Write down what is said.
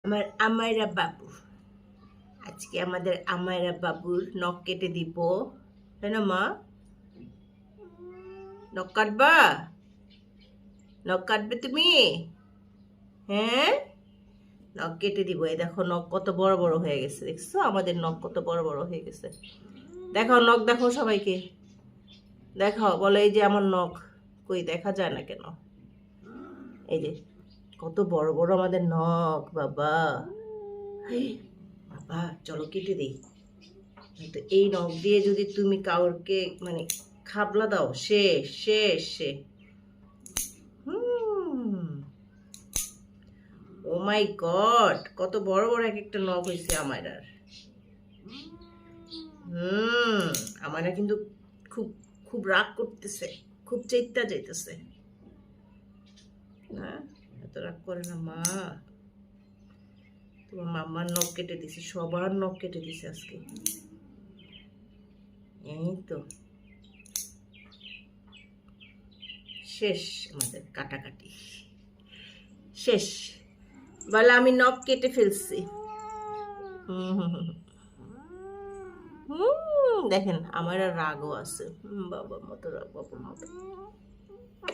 আমার আমায়রা বাবু, আজকে আমাদের আমায়রা বাবুর নখ কেটে দিব, তাই না মা? নখ কাটবা? নখ কাটবে তুমি? হ্যাঁ, নখ কেটে দিব। এই দেখো নখ কত বড় বড় হয়ে গেছে, দেখছো আমাদের নখ কত বড় বড় হয়ে গেছে। দেখাও নখ, দেখো সবাইকে দেখাও, বলো এই যে আমার নখ। কই দেখা যায় না কেন? এই যে কত বড় বড় আমাদের নখ বাবা। বাবা চলো কেটে দিই। তো এই নখ দিয়ে যদি তুমি কাউকে মানে খাবলা দাও, শেষ শেষ সে। ও মাই গড, কত বড় বড় এক একটা নখ হয়েছে আমার। আর আমার কিন্তু খুব খুব রাগ করতেছে, খুব চেষ্টা যাইতেছে। না, এত রাগ করে না মা। তোমার মাম্মার নখ কেটে দিছে, সবার নখ কেটে দিছে আজকে। এই তো শেষ আমাদের কাটাকাটি, শেষ। বলে আমি নখ কেটে ফেলছি। দেখেন আমার আর রাগও আছে, বাবার মতো রাগ, বাবার মতো।